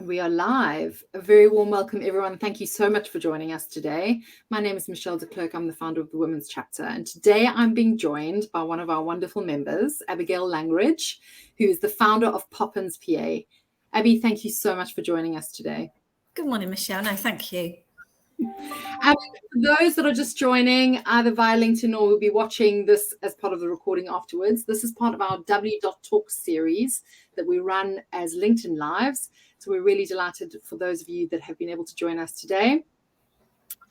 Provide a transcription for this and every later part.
We are live. A very warm welcome, everyone. Thank you so much for joining us today. My name is Michelle de Klerk. I'm the founder of the Women's Chapter. And today I'm being joined by one of our wonderful members, Abigail Langridge, who is the founder of Poppins PA. Abby, thank you so much for joining us today. Good morning, Michelle. No, thank you. For those that are just joining, either via LinkedIn or will be watching this as part of the recording afterwards, this is part of our W.Talk series that we run as LinkedIn Lives. So we're really delighted for those of you that have been able to join us today.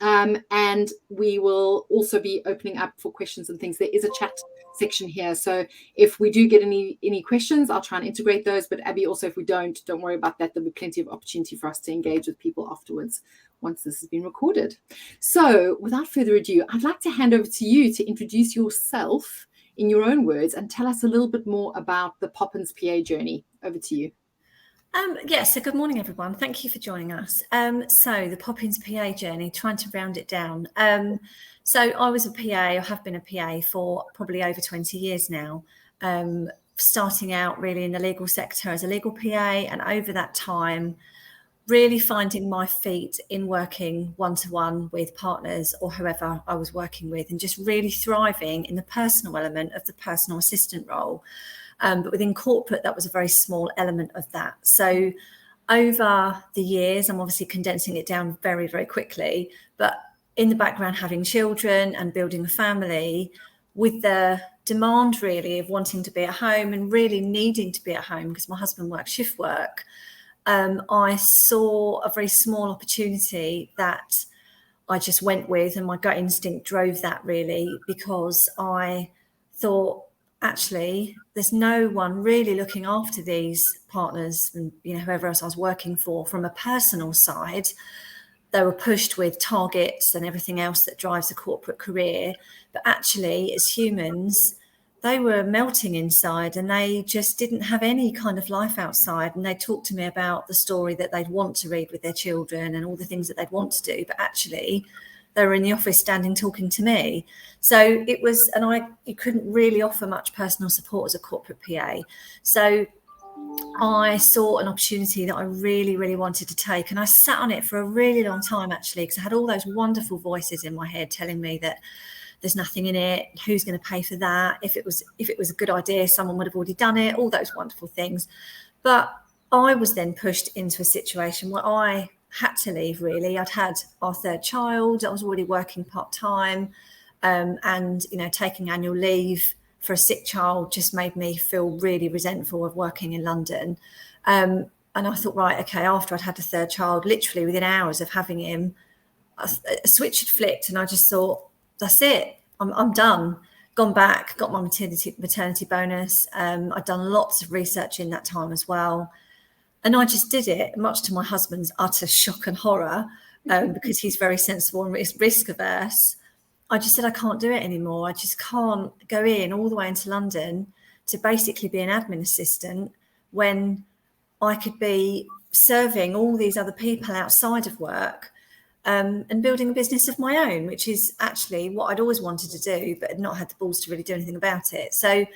And we will also be opening up for questions and things. There is a chat section here. So if we do get any questions, I'll try and integrate those. But Abby, also, if we don't worry about that. There'll be plenty of opportunity for us to engage with people afterwards once this has been recorded. So without further ado, I'd like to hand over to you to introduce yourself in your own words and tell us a little bit more about the Poppins PA journey. Over to you. So good morning, everyone. Thank you for joining us. So the Poppins PA journey, trying to round it down. So I was a PA, or have been a PA for probably over 20 years now, starting out really in the legal sector as a legal PA, and over that time, really finding my feet in working one-to-one with partners or whoever I was working with, and just really thriving in the personal element of the personal assistant role. But within corporate, that was a very small element of that. So over the years, I'm obviously condensing it down very, very quickly, but in the background, having children and building a family, with the demand really of wanting to be at home and really needing to be at home because my husband works shift work, I saw a very small opportunity that I just went with, and my gut instinct drove that really, because I thought, actually, there's no one really looking after these partners and whoever else I was working for from a personal side. They were pushed with targets and everything else that drives a corporate career, but actually, as humans, they were melting inside and they just didn't have any kind of life outside. And they talked to me about the story that they'd want to read with their children and all the things that they'd want to do, but actually they were in the office standing talking to me. So it was, and you couldn't really offer much personal support as a corporate PA. So I saw an opportunity that I really, really wanted to take. And I sat on it for a really long time, actually, because I had all those wonderful voices in my head telling me that there's nothing in it. Who's going to pay for that? If it was a good idea, someone would have already done it, all those wonderful things. But I was then pushed into a situation where I had to leave, really. I'd had our third child. I was already working part-time, and taking annual leave for a sick child just made me feel really resentful of working in London. And I thought, right, okay, after I'd had a third child, literally within hours of having him, a switch had flicked, and I just thought, that's it, I'm done. Gone back, got my maternity bonus. I'd done lots of research in that time as well. And I just did it, much to my husband's utter shock and horror, because he's very sensible and risk averse. I just said, I can't do it anymore. I just can't go in all the way into London to basically be an admin assistant when I could be serving all these other people outside of work, and building a business of my own, which is actually what I'd always wanted to do, but had not had the balls to really do anything about it. So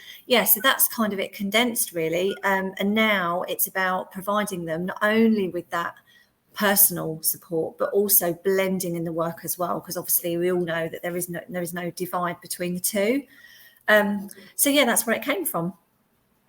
that's kind of it condensed, really. And now it's about providing them not only with that personal support, but also blending in the work as well, because obviously we all know that there is no divide between the two. That's where it came from.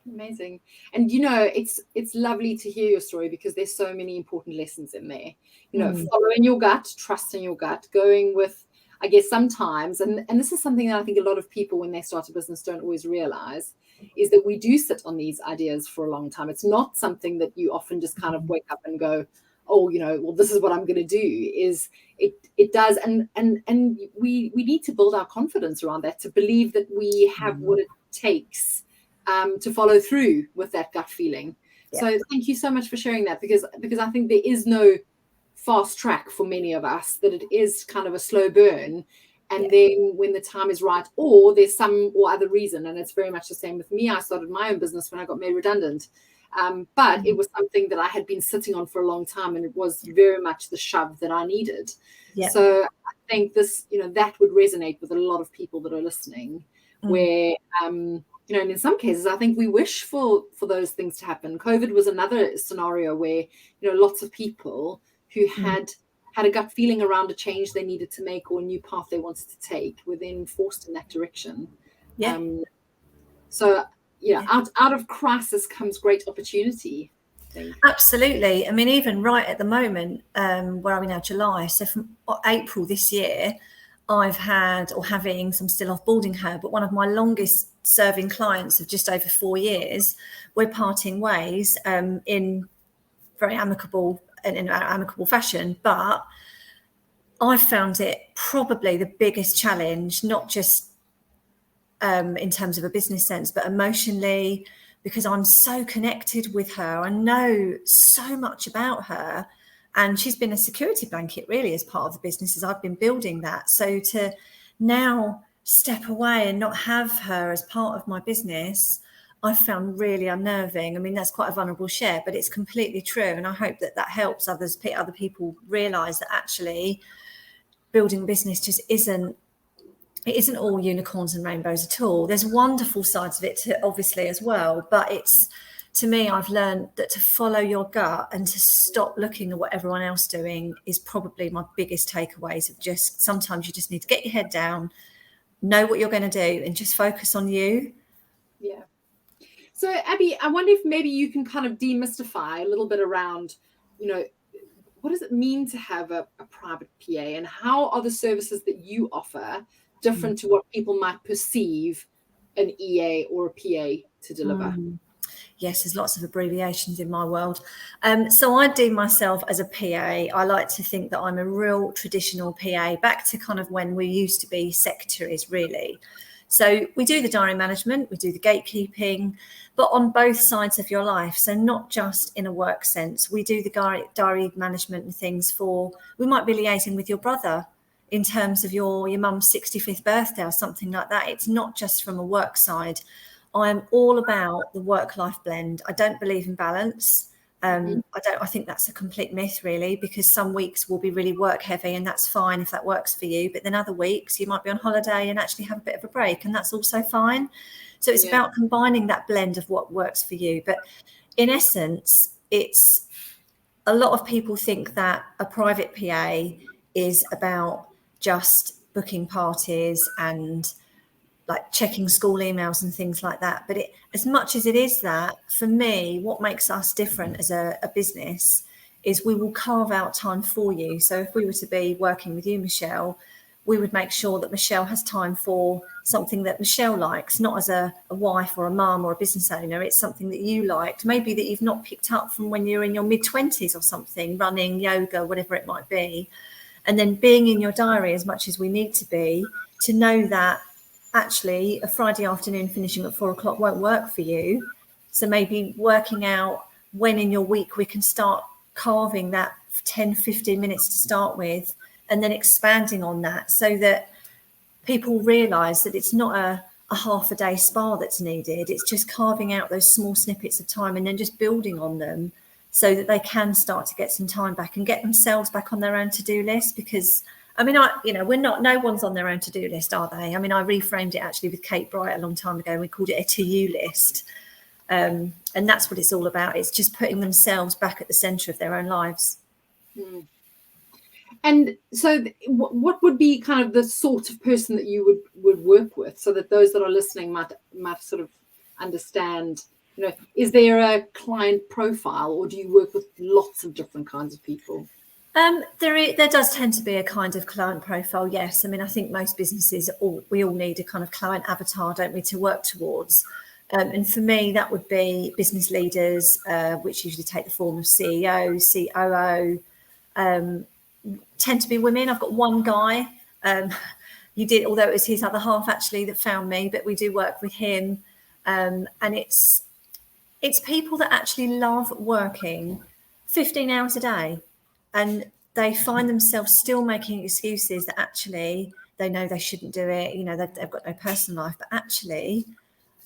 Amazing. And it's lovely to hear your story, because there's so many important lessons in there. Following your gut, trusting your gut, going with, I guess, sometimes, and this is something that I think a lot of people when they start a business don't always realize, is that we do sit on these ideas for a long time. It's not something that you often just kind of wake up and go, oh, well, this is what I'm going to do. It does, and we need to build our confidence around that, to believe that we have what it takes to follow through with that gut feeling. Yeah. So thank you so much for sharing that, because I think there is no fast track for many of us, that it is kind of a slow burn. And then when the time is right, or there's some or other reason, and it's very much the same with me. I started my own business when I got made redundant. But it was something that I had been sitting on for a long time, and it was very much the shove that I needed. Yeah. So I think this, that would resonate with a lot of people that are listening, where you know, and in some cases, I think we wish for those things to happen. COVID was another scenario where, you know, lots of people who had a gut feeling around a change they needed to make or a new path they wanted to take were then forced in that direction. Yeah. So, yeah, out of crisis comes great opportunity, I think. Absolutely. I mean, even right at the moment, where are we now? July. So from April this year, I've had or having, so I'm still offboarding her, but one of my longest serving clients of just over 4 years, we're parting ways in very amicable and in an amicable fashion. But I found it probably the biggest challenge, not just in terms of a business sense, but emotionally, because I'm so connected with her. I know so much about her, and she's been a security blanket really as part of the business as I've been building that. So to now step away and not have her as part of my business, I found really unnerving. I mean, that's quite a vulnerable share, but it's completely true. And I hope that helps other people realize that actually building a business just isn't all unicorns and rainbows at all. There's wonderful sides of it obviously as well, but it's, to me, I've learned that to follow your gut and to stop looking at what everyone else is doing is probably my biggest takeaways of just sometimes you just need to get your head down, know what you're going to do, and just focus on you. Yeah. So Abby, I wonder if maybe you can kind of demystify a little bit around, you know, what does it mean to have a private PA, and how are the services that you offer different to what people might perceive an EA or a PA to deliver? Yes, there's lots of abbreviations in my world. So I deem myself as a PA. I like to think that I'm a real traditional PA, back to kind of when we used to be secretaries, really. So we do the diary management, we do the gatekeeping, but on both sides of your life. So not just in a work sense. We do the diary management and things we might be liaising with your brother in terms of your mum's 65th birthday or something like that. It's not just from a work side. I'm all about the work-life blend. I don't believe in balance. I think that's a complete myth, really, because some weeks will be really work heavy, and that's fine if that works for you. But then other weeks you might be on holiday and actually have a bit of a break, and that's also fine. So it's about combining that blend of what works for you. But in essence, it's a lot of people think that a private PA is about just booking parties and like checking school emails and things like that. But as much as it is that, for me, what makes us different as a business is we will carve out time for you. So if we were to be working with you, Michelle, we would make sure that Michelle has time for something that Michelle likes, not as a wife or a mum or a business owner. It's something that you liked, maybe that you've not picked up from when you're in your mid-20s or something, running, yoga, whatever it might be. And then being in your diary as much as we need to be, to know that actually a Friday afternoon finishing at 4 o'clock won't work for you. So maybe working out when in your week we can start carving that 10, 15 minutes to start with, and then expanding on that so that people realise that it's not a half a day spa that's needed. It's just carving out those small snippets of time and then just building on them so that they can start to get some time back and get themselves back on their own to-do list. Because I mean, no one's on their own to-do list, are they? I mean, I reframed it actually with Kate Bright a long time ago. We called it a to-you list. And that's what it's all about. It's just putting themselves back at the centre of their own lives. And so what would be kind of the sort of person that you would work with, so that those that are listening might sort of understand, you know, is there a client profile, or do you work with lots of different kinds of people? There does tend to be a kind of client profile, yes. I mean, I think most businesses, we all need a kind of client avatar, don't we, to work towards. And for me, that would be business leaders, which usually take the form of CEO, COO, tend to be women. I've got one guy, although it was his other half actually that found me, but we do work with him. And it's people that actually love working 15 hours a day. And they find themselves still making excuses that actually they know they shouldn't do it. You know, they've got no personal life. But actually,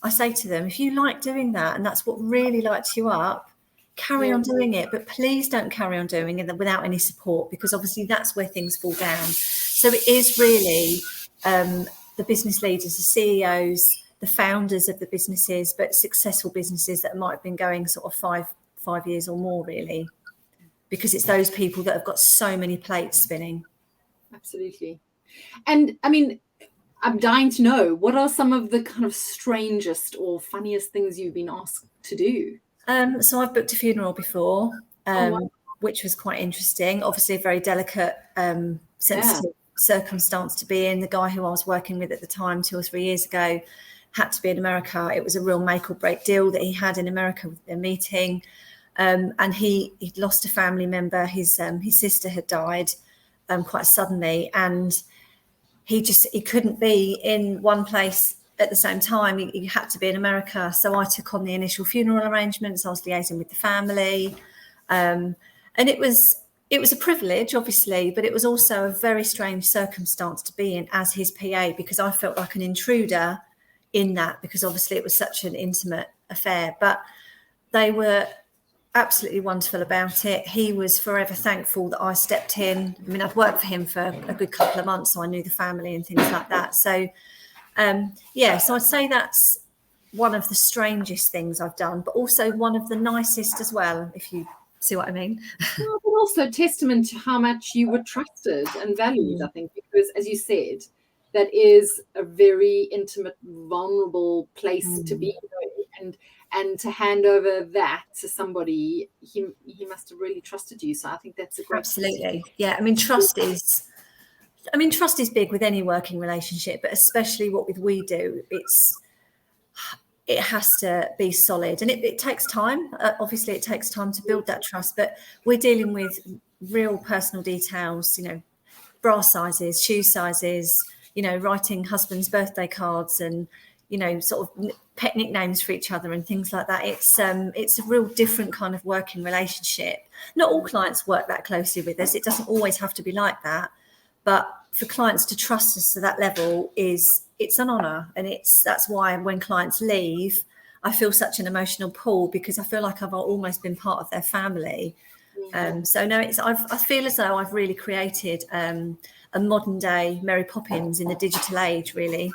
I say to them, if you like doing that and that's what really lights you up, carry on doing it. But please don't carry on doing it without any support, because obviously that's where things fall down. So it is really the business leaders, the CEOs, the founders of the businesses, but successful businesses that might have been going sort of five years or more, really, because it's those people that have got so many plates spinning. Absolutely. And I mean, I'm dying to know, what are some of the kind of strangest or funniest things you've been asked to do? So I've booked a funeral before, wow. which was quite interesting. Obviously, a very delicate, sensitive circumstance to be in. The guy who I was working with at the time, 2 or 3 years ago, had to be in America. It was a real make or break deal that he had in America with their meeting. And he'd lost a family member. His sister had died quite suddenly, and he couldn't be in one place at the same time. He had to be in America. So I took on the initial funeral arrangements. I was liaising with the family. And it was a privilege, obviously, but it was also a very strange circumstance to be in as his PA, because I felt like an intruder in that, because obviously it was such an intimate affair. But they were absolutely wonderful about it. He was forever thankful that I stepped in. I mean, I'd worked for him for a good couple of months, so I knew the family and things like that. So, so I'd say that's one of the strangest things I've done, but also one of the nicest as well, if you see what I mean. Well, but also testament to how much you were trusted and valued, I think, because, as you said, that is a very intimate, vulnerable place to be in. And to hand over that to somebody, he must have really trusted you. So I think that's a great. Absolutely. Yeah. I mean, trust is big with any working relationship, but especially what we do, it has to be solid, and it takes time. Obviously it takes time to build that trust, but we're dealing with real personal details, bra sizes, shoe sizes, writing husband's birthday cards and, sort of pet nicknames for each other and things like that. It's a real different kind of working relationship. Not all clients work that closely with us. It doesn't always have to be like that. But for clients to trust us to that level it's an honour. And that's why when clients leave, I feel such an emotional pull, because I feel like I've almost been part of their family. So no, I feel as though I've really created a modern day Mary Poppins in the digital age, really.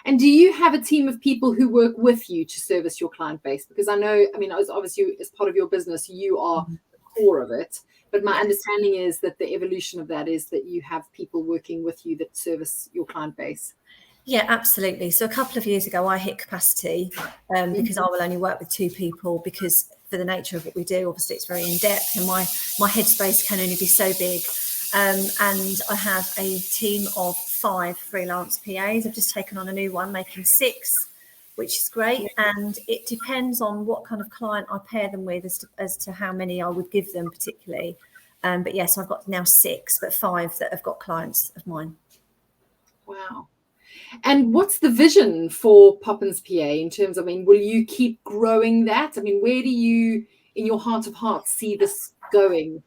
And do you have a team of people who work with you to service your client base? Because I know, obviously as part of your business, you are the core of it. But my understanding is that the evolution of that is that you have people working with you that service your client base. Yeah, absolutely. So a couple of years ago, I hit capacity because I will only work with 2 people, because for the nature of what we do, obviously it's very in depth, and my headspace can only be so big. And I have a team of 5 freelance PAs. I've just taken on a new one, making 6, which is great. And it depends on what kind of client I pair them with as to how many I would give them particularly. But yes, I've got now 6, but 5 that have got clients of mine. Wow. And what's the vision for Poppins PA in terms of, will you keep growing that? Where do you, in your heart of hearts, see this going?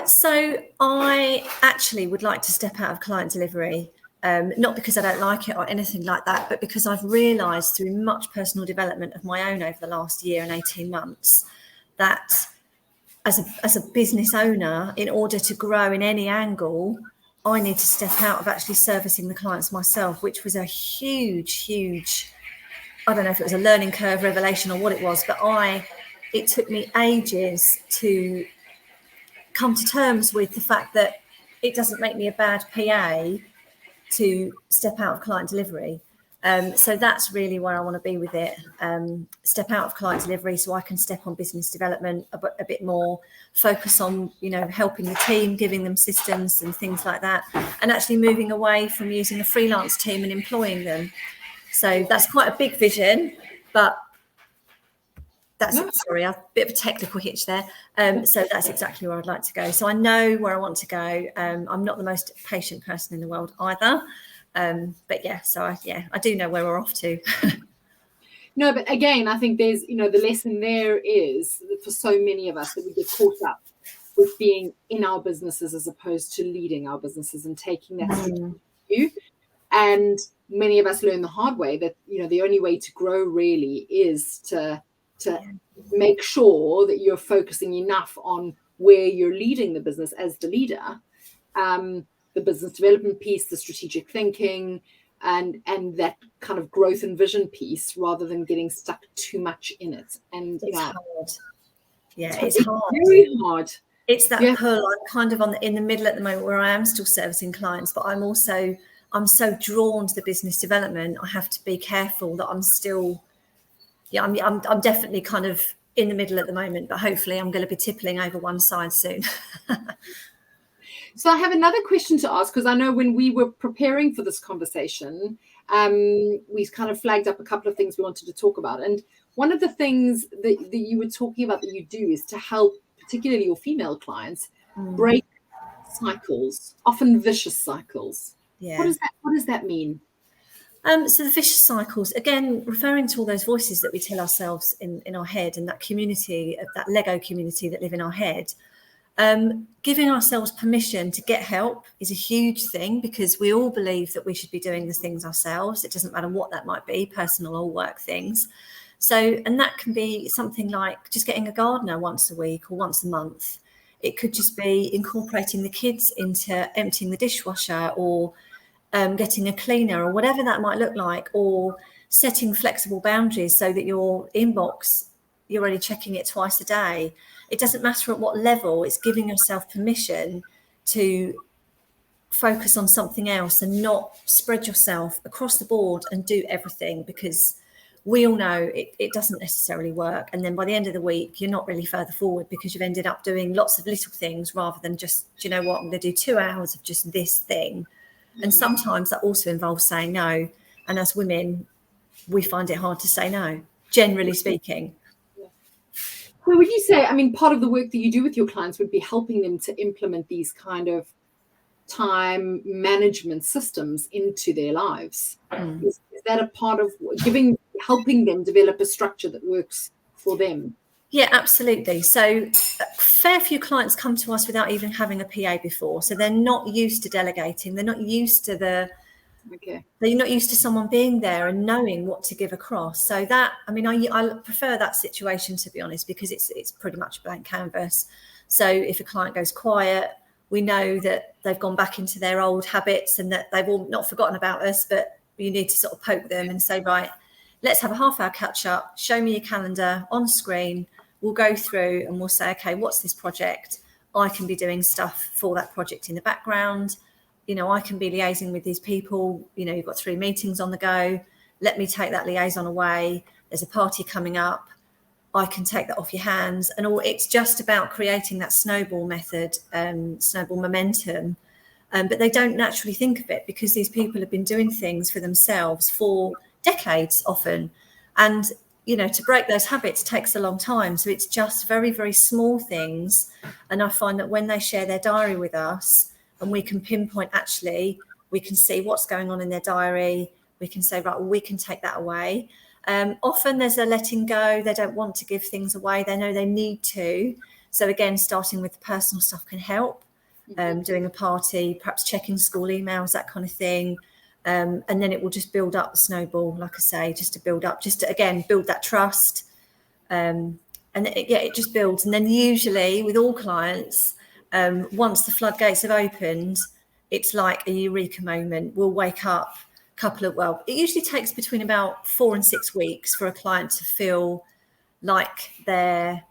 So I actually would like to step out of client delivery, not because I don't like it or anything like that, but because I've realised through much personal development of my own over the last year and 18 months that as a business owner, in order to grow in any angle, I need to step out of actually servicing the clients myself, which was a huge, I don't know if it was a learning curve, revelation, or what it was, but it took me ages to come to terms with the fact that it doesn't make me a bad PA to step out of client delivery. So that's really where I want to be with it. Step out of client delivery so I can step on business development a bit more, focus on, helping the team, giving them systems and things like that, and actually moving away from using a freelance team and employing them. So that's quite a big vision, but sorry, a bit of a technical hitch there. So that's exactly where I'd like to go. So I know where I want to go. I'm not the most patient person in the world either. But yeah, so I do know where we're off to. No, but again, I think there's, the lesson there is for so many of us that we get caught up with being in our businesses as opposed to leading our businesses and taking that strategic view. And many of us learn the hard way that, the only way to grow really is to make sure that you're focusing enough on where you're leading the business as the leader, the business development piece, the strategic thinking, and that kind of growth and vision piece, rather than getting stuck too much in it. And it's hard. Yeah, it's hard. Very hard. It's that pull. I'm kind of in the middle at the moment, where I am still servicing clients, but I'm so drawn to the business development. I have to be careful that I'm still, I'm definitely kind of in the middle at the moment, but hopefully I'm going to be tippling over one side soon. So I have another question to ask, because I know when we were preparing for this conversation, we kind of flagged up a couple of things we wanted to talk about. And one of the things that you were talking about that you do is to help, particularly your female clients, break cycles, often vicious cycles. Yeah. What does that mean? So the vicious cycles, again, referring to all those voices that we tell ourselves in our head, and that community, that Lego community that live in our head. Giving ourselves permission to get help is a huge thing, because we all believe that we should be doing the things ourselves. It doesn't matter what that might be, personal or work things. So, and that can be something like just getting a gardener once a week or once a month. It could just be incorporating the kids into emptying the dishwasher, or getting a cleaner, or whatever that might look like, or setting flexible boundaries so that your inbox, you're only checking it twice a day. It doesn't matter at what level. It's giving yourself permission to focus on something else and not spread yourself across the board and do everything, because we all know it doesn't necessarily work. And then by the end of the week, you're not really further forward, because you've ended up doing lots of little things rather than just, do you know what, I'm going to do 2 hours of just this thing. And sometimes that also involves saying no. And as women, we find it hard to say no, generally speaking. So would you say, I mean, part of the work that you do with your clients would be helping them to implement these kind of time management systems into their lives? Is that a part of helping them develop a structure that works for them? Yeah, absolutely. So a fair few clients come to us without even having a PA before. So they're not used to delegating. They're not used to they're not used to someone being there and knowing what to give across. So that, I mean, I prefer that situation, to be honest, because it's pretty much a blank canvas. So if a client goes quiet, we know that they've gone back into their old habits and that they've all not forgotten about us, but you need to sort of poke them and say, right, let's have a half-hour catch-up. Show me your calendar on screen. We'll go through and we'll say, okay, what's this project? I can be doing stuff for that project in the background. You know, I can be liaising with these people. You know, you've got 3 meetings on the go. Let me take that liaison away. There's a party coming up. I can take that off your hands. And it's just about creating that snowball method, snowball momentum. But they don't naturally think of it, because these people have been doing things for themselves for decades often. And, you know, to break those habits takes a long time. So it's just very, very small things. And I find that when they share their diary with us, and we can pinpoint, actually, we can see what's going on in their diary. We can say, right, well, we can take that away. Often there's a letting go. They don't want to give things away. They know they need to. So again, starting with the personal stuff can help. Doing a party, perhaps checking school emails, that kind of thing. And then it will just build up the snowball, like I say, just to build up, just to, again, build that trust. And it just builds. And then usually with all clients, once the floodgates have opened, it's like a eureka moment. We'll wake up it usually takes between about 4 and 6 weeks for a client to feel like they're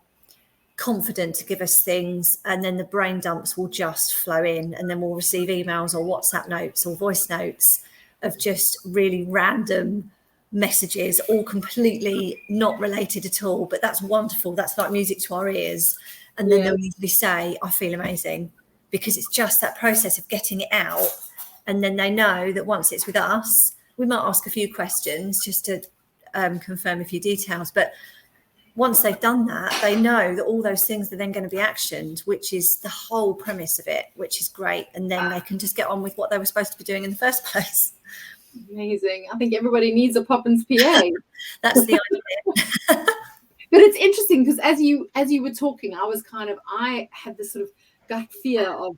confident to give us things, and then the brain dumps will just flow in, and then we'll receive emails or WhatsApp notes or voice notes of just really random messages, all completely not related at all, but that's wonderful. That's like music to our ears. And then they'll usually say, I feel amazing, because it's just that process of getting it out. And then they know that once it's with us, we might ask a few questions just to confirm a few details, but once they've done that, they know that all those things are then going to be actioned, which is the whole premise of it, which is great. And then they can just get on with what they were supposed to be doing in the first place. Amazing. I think everybody needs a Poppins PA. That's the idea. But it's interesting, because as you were talking, I had this sort of gut fear of,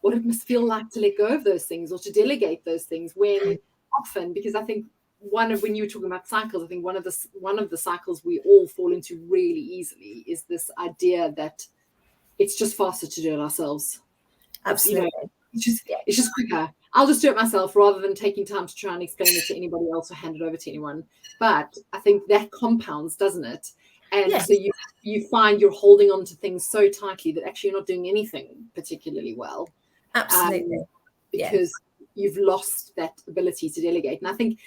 what it must feel like to let go of those things or to delegate those things, when often, because I think when you were talking about cycles, I think one of the cycles we all fall into really easily is this idea that it's just faster to do it ourselves. Absolutely. You know, it's just quicker. I'll just do it myself rather than taking time to try and explain it to anybody else or hand it over to anyone. But I think that compounds, doesn't it? And Yes. so you find you're holding on to things so tightly that actually you're not doing anything particularly well. Absolutely. Because you've lost that ability to delegate. And I think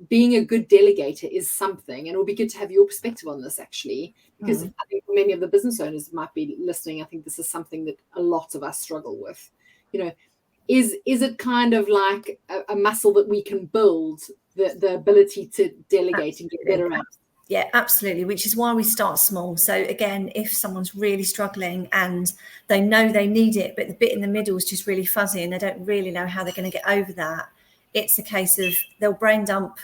being a good delegator is something, and it'll be good to have your perspective on this, actually, because I think many of the business owners might be listening. I think this is something that a lot of us struggle with. Is it kind of like a muscle that we can build, the ability to delegate and get better at? Yeah, absolutely, which is why we start small. So again, if someone's really struggling and they know they need it, but the bit in the middle is just really fuzzy and they don't really know how they're going to get over that, it's a case of they'll brain dump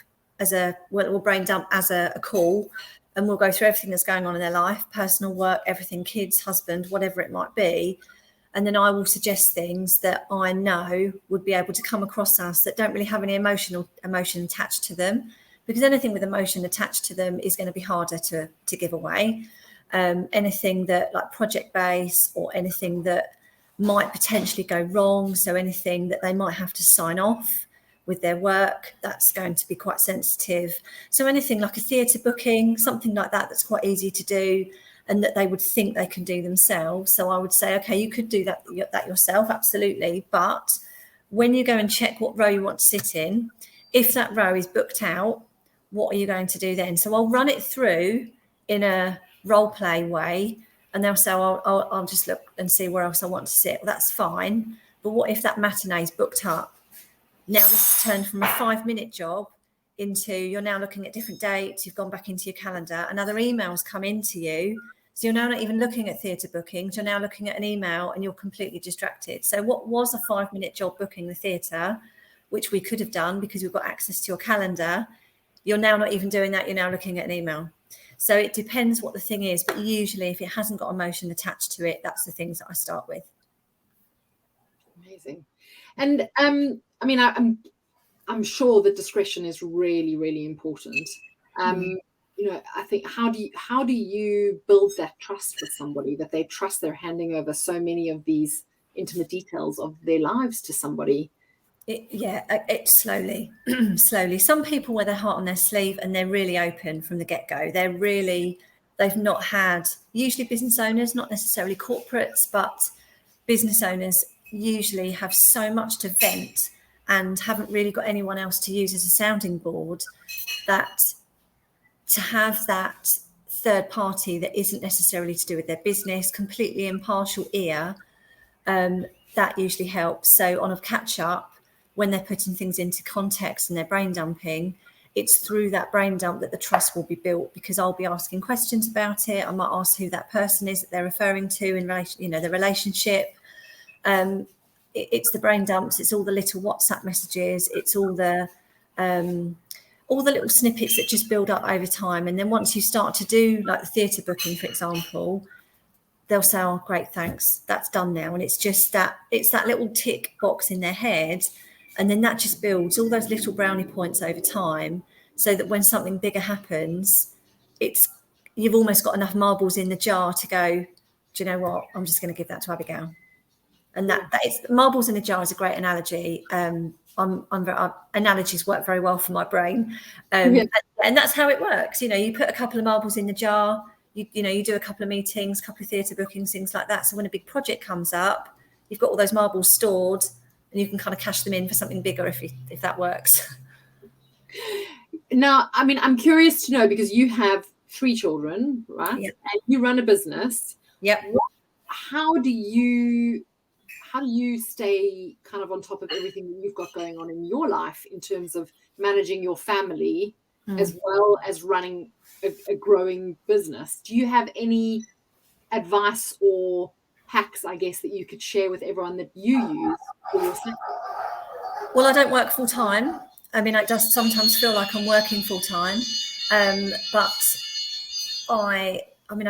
we'll brain dump as a call, and we'll go through everything that's going on in their life, personal, work, everything, kids, husband, whatever it might be. And then I will suggest things that I know would be able to come across us that don't really have any emotion attached to them. Because anything with emotion attached to them is going to be harder to give away. Anything that like project base or anything that might potentially go wrong. So anything that they might have to sign off with their work, that's going to be quite sensitive. So anything like a theatre booking, something like that, that's quite easy to do and that they would think they can do themselves. So I would say, okay, you could do that yourself, absolutely. But when you go and check what row you want to sit in, if that row is booked out, what are you going to do then? So I'll run it through in a role play way, and they'll say, I'll just look and see where else I want to sit. Well, that's fine. But what if that matinee is booked up? Now this has turned from a 5-minute job into you're now looking at different dates. You've gone back into your calendar and other emails come into you. So you're now not even looking at theatre bookings. You're now looking at an email and you're completely distracted. So what was a 5-minute job booking the theatre, which we could have done because we've got access to your calendar, you're now not even doing that. You're now looking at an email. So it depends what the thing is. But usually if it hasn't got emotion attached to it, that's the things that I start with. Amazing. And I mean, I'm sure that discretion is really, really important. I think how do you build that trust with somebody, that they trust they're handing over so many of these intimate details of their lives to somebody? It's slowly. Some people wear their heart on their sleeve and they're really open from the get-go. They've not had, usually business owners, not necessarily corporates, but business owners usually have so much to vent and haven't really got anyone else to use as a sounding board, that to have that third party that isn't necessarily to do with their business, completely impartial ear, that usually helps. So on a catch up, when they're putting things into context and they're brain dumping, it's through that brain dump that the trust will be built, because I'll be asking questions about it. I might ask who that person is that they're referring to in relation, the relationship. It's the brain dumps. It's all the little WhatsApp messages. It's all the little snippets that just build up over time. And then once you start to do like the theatre booking, for example, they'll say, "Oh, great, thanks. That's done now." And it's that little tick box in their head. And then that just builds all those little brownie points over time, so that when something bigger happens, you've almost got enough marbles in the jar to go, "Do you know what? I'm just going to give that to Abigail." And that is, marbles in a jar is a great analogy. Analogies work very well for my brain, and that's how it works. You put a couple of marbles in the jar. You do a couple of meetings, a couple of theatre bookings, things like that. So when a big project comes up, you've got all those marbles stored, and you can kind of cash them in for something bigger if that works. Now, I mean, I'm curious to know, because you have 3 children, right? Yep. And you run a business. Yep. How do you stay kind of on top of everything that you've got going on in your life in terms of managing your family as well as running a growing business? Do you have any advice or hacks, I guess, that you could share with everyone that you use for yourself? Well, I don't work full time. I mean, it does sometimes feel like I'm working full time, but I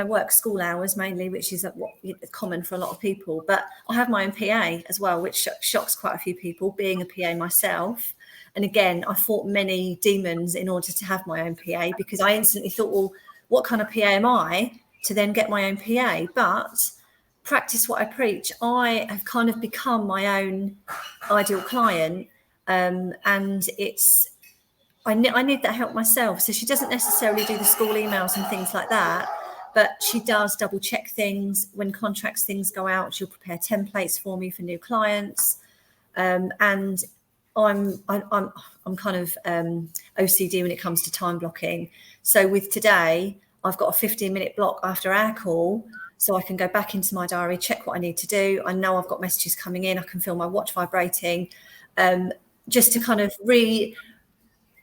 work school hours mainly, which is what common for a lot of people. But I have my own PA as well, which shocks quite a few people, being a PA myself. And again, I fought many demons in order to have my own PA, because I instantly thought, well, what kind of PA am I to then get my own PA? But practice what I preach. I have kind of become my own ideal client, and I need that help myself. So she doesn't necessarily do the school emails and things like that, but she does double check things when things go out. She'll prepare templates for me for new clients, and I'm kind of OCD when it comes to time blocking. So with today, I've got a 15-minute block after our call, so I can go back into my diary, check what I need to do. I know I've got messages coming in. I can feel my watch vibrating, just to kind of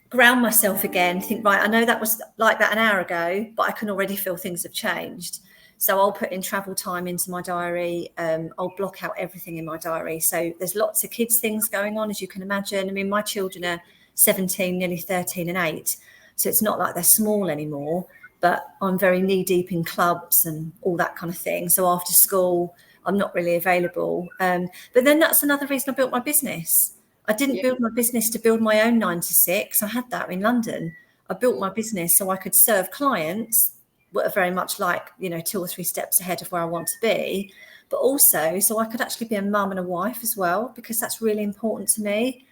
ground myself again, think, right, I know that was like that an hour ago, but I can already feel things have changed. So I'll put in travel time into my diary. I'll block out everything in my diary. So there's lots of kids things going on, as you can imagine. I mean, my children are 17, nearly 13 and 8. So it's not like they're small anymore, but I'm very knee deep in clubs and all that kind of thing. So after school, I'm not really available. But then that's another reason I built my business. I didn't build my business to build my own 9 to 6. I had that in London. I built my business so I could serve clients that are very much like, 2 or 3 steps ahead of where I want to be, but also so I could actually be a mum and a wife as well, because that's really important to me.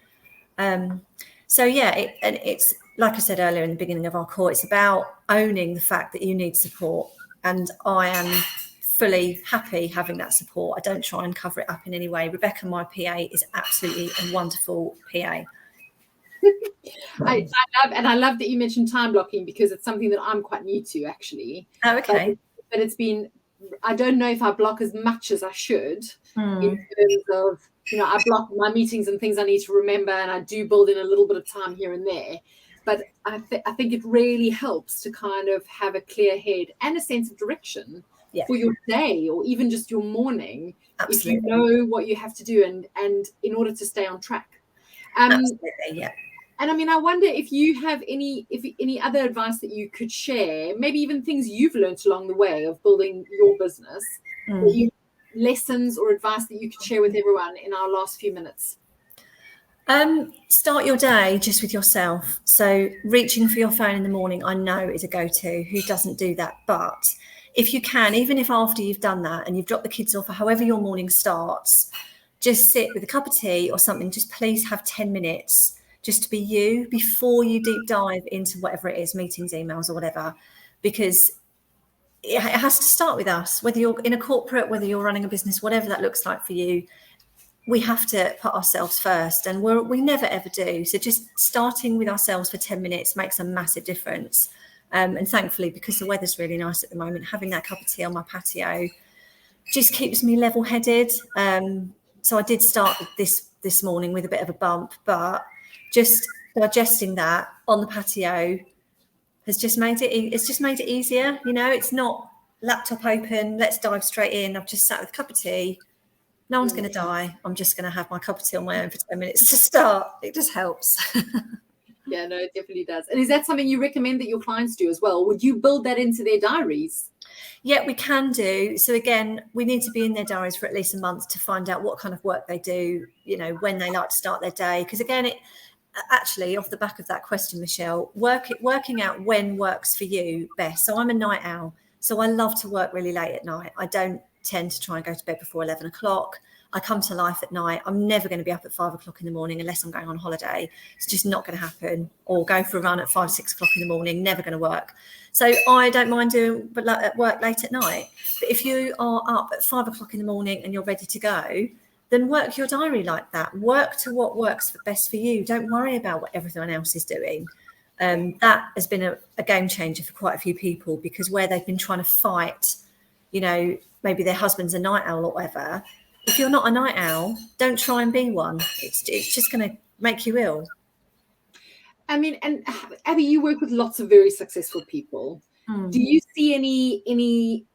So yeah, it's like I said earlier in the beginning of our call, it's about owning the fact that you need support. And I am fully happy having that support. I don't try and cover it up in any way. Rebecca, my PA, is absolutely a wonderful PA. I love that you mentioned time blocking, because it's something that I'm quite new to, actually. Oh, okay. But it's been, I don't know if I block as much as I should in terms of, I block my meetings and things I need to remember, and I do build in a little bit of time here and there. But I think it really helps to kind of have a clear head and a sense of direction for your day, or even just your morning. Absolutely. If you know what you have to do, and in order to stay on track. Absolutely, yeah. And I mean, I wonder if you have any other advice that you could share, maybe even things you've learned along the way of building your business, lessons or advice that you could share with everyone in our last few minutes. Start your day just with yourself. So reaching for your phone in the morning, I know, is a go-to. Who doesn't do that? But if you can, even if after you've done that and you've dropped the kids off, or however your morning starts, just sit with a cup of tea or something. Just please have 10 minutes just to be you before you deep dive into whatever it is, meetings, emails, or whatever, because it has to start with us. Whether you're in a corporate, whether you're running a business, whatever that looks like for you, we have to put ourselves first, and we never ever do. So just starting with ourselves for 10 minutes makes a massive difference. And thankfully, because the weather's really nice at the moment, having that cup of tea on my patio just keeps me level-headed. So I did start this morning with a bit of a bump, but just digesting that on the patio has just made it easier. It's not laptop open, let's dive straight in. I've just sat with a cup of tea. No one's going to die. I'm just going to have my cup of tea on my own for 10 minutes to start. It just helps. Yeah, no, it definitely does. And is that something you recommend that your clients do as well? Would you build that into their diaries? Yeah, we can do. So again, we need to be in their diaries for at least a month to find out what kind of work they do, when they like to start their day. Because again, it actually, off the back of that question, Michelle, working out when works for you best. So I'm a night owl. So I love to work really late at night. I don't tend to try and go to bed before 11 o'clock. I come to life at night. I'm never going to be up at 5 o'clock in the morning unless I'm going on holiday. It's just not going to happen. Or go for a run at 5, 6 o'clock in the morning, never going to work. So I don't mind doing work late at night. But if you are up at 5 o'clock in the morning and you're ready to go, then work your diary like that. Work to what works best for you. Don't worry about what everyone else is doing. That has been a game changer for quite a few people, because where they've been trying to fight, maybe their husband's a night owl or whatever. If you're not a night owl, don't try and be one. It's just going to make you ill. I mean, and Abby, you work with lots of very successful people. Do you see any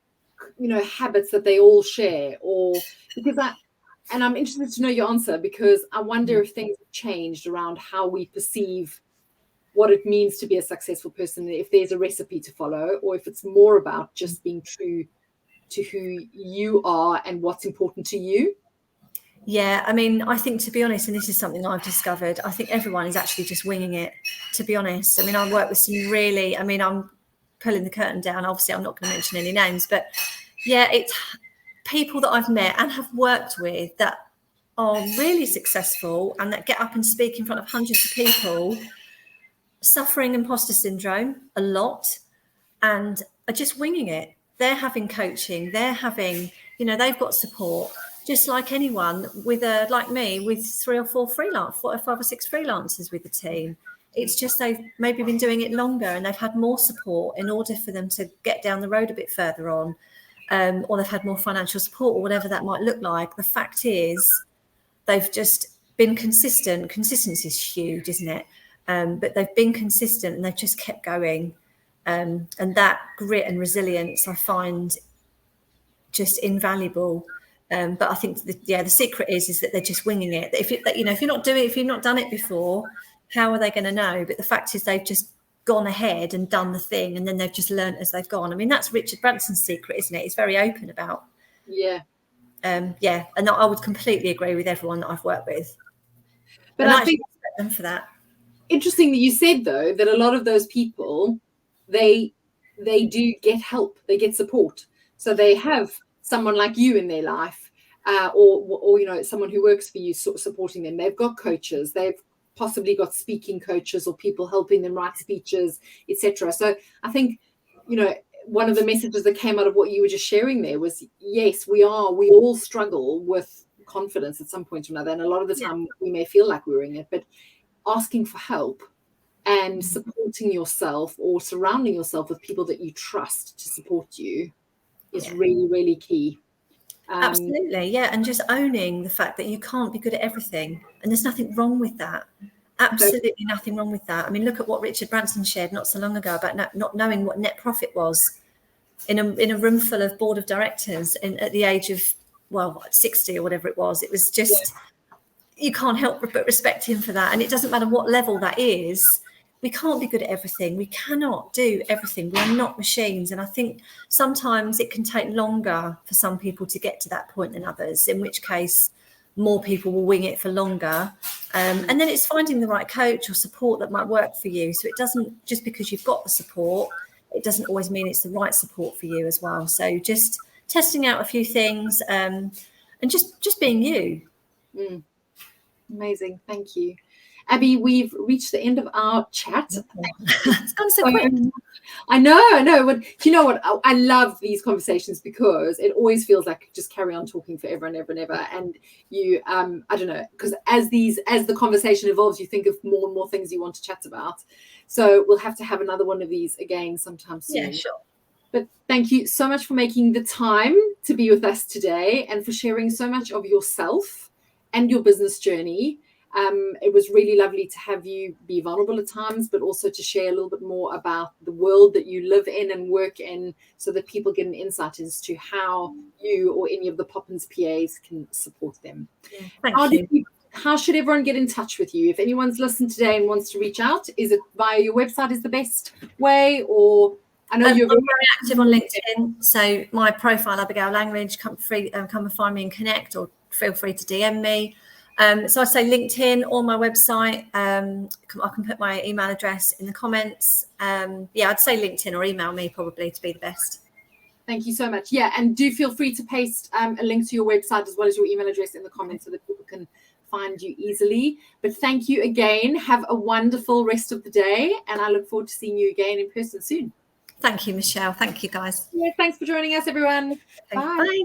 habits that they all share? Or because I'm interested to know your answer, because I wonder if things have changed around how we perceive what it means to be a successful person, if there's a recipe to follow, or if it's more about just being true to who you are and what's important to you. Yeah, I mean, I think, to be honest, and this is something I've discovered, I think everyone is actually just winging it, to be honest. I mean, I work with some I'm pulling the curtain down. Obviously, I'm not going to mention any names, but yeah, people that I've met and have worked with that are really successful and that get up and speak in front of hundreds of people, suffering imposter syndrome a lot, and are just winging it. They're having coaching, they're having, they've got support, just like anyone with like me, with 3 or 4 freelance, 4 or 5 or 6 freelancers with the team. It's just they've maybe been doing it longer and they've had more support in order for them to get down the road a bit further on, or they've had more financial support or whatever that might look like. The fact is, they've just been consistent. Consistency is huge, isn't it? But they've been consistent and they've just kept going. And that grit and resilience I find just invaluable. But I think the secret is that they're just winging it. If you've not done it before, how are they going to know? But the fact is they've just gone ahead and done the thing, and then they've just learned as they've gone. I mean, that's Richard Branson's secret, isn't it? He's very open about. Yeah. And I would completely agree with everyone that I've worked with. But I think respect them for that. Interesting that you said, though, that a lot of those people, they do get help, they get support. So they have someone like you in their life, or someone who works for you supporting them. They've got coaches, they've possibly got speaking coaches or people helping them write speeches, etc. So I think, one of the messages that came out of what you were just sharing there was, yes, we all struggle with confidence at some point or another. And a lot of the time we may feel like we're in it, but asking for help and supporting yourself or surrounding yourself with people that you trust to support you is really, really key. Absolutely. Yeah. And just owning the fact that you can't be good at everything. And there's nothing wrong with that. Absolutely nothing wrong with that. I mean, look at what Richard Branson shared not so long ago about not knowing what net profit was in a room full of board of directors at the age of, 60 or whatever it was. It was just, you can't help but respect him for that. And it doesn't matter what level that is. We can't be good at everything. We cannot do everything. We're not machines. And I think sometimes it can take longer for some people to get to that point than others, in which case more people will wing it for longer. And then it's finding the right coach or support that might work for you. So it doesn't, just because you've got the support, it doesn't always mean it's the right support for you as well. So just testing out a few things and just being you. Amazing. Thank you. Abby, we've reached the end of our chat. It's gone so quick. I know. But you know what? I love these conversations because it always feels like just carry on talking forever and ever and ever. And you, I don't know, because as the conversation evolves, you think of more and more things you want to chat about. So we'll have to have another one of these again sometime soon. Yeah, sure. But thank you so much for making the time to be with us today and for sharing so much of yourself and your business journey. It was really lovely to have you be vulnerable at times, but also to share a little bit more about the world that you live in and work in so that people get an insight as to how you or any of the Poppins PAs can support them. Yeah, thank you. How should everyone get in touch with you? If anyone's listened today and wants to reach out, is it via your website is the best way? Or I know you're very active on LinkedIn. So my profile, Abigail Langridge, come and find me and connect, or feel free to DM me. So I'd say LinkedIn or my website. I can put my email address in the comments. I'd say LinkedIn or email me probably to be the best. Thank you so much. Yeah, and do feel free to paste a link to your website as well as your email address in the comments so that people can find you easily. But thank you again. Have a wonderful rest of the day, and I look forward to seeing you again in person soon. Thank you, Michelle. Thank you, guys. Yeah, thanks for joining us, everyone. Bye. Bye.